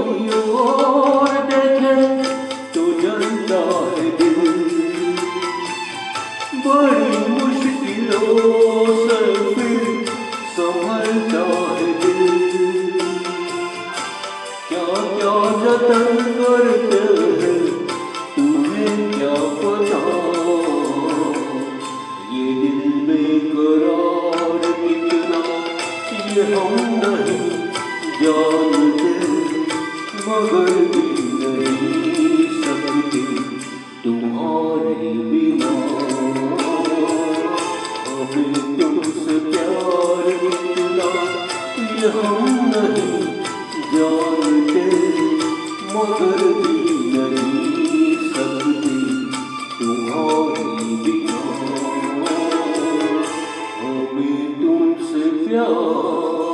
कोई और देखे तो जलता है दिल। बड़ी मुश्किलों से फिर संभलता है दिल। क्या क्या जतन करते हैं तुम्हें क्या पता, ये दिल बेकरार कितना ये हम नहीं जानते, मगर भी नहीं सकते तुम्हारे बिना। हमें तुमसे प्यार कितना ये हम नहीं जानते, मगर भी नहीं सकते तुम्हारे बिना। हमें तुमसे प्यार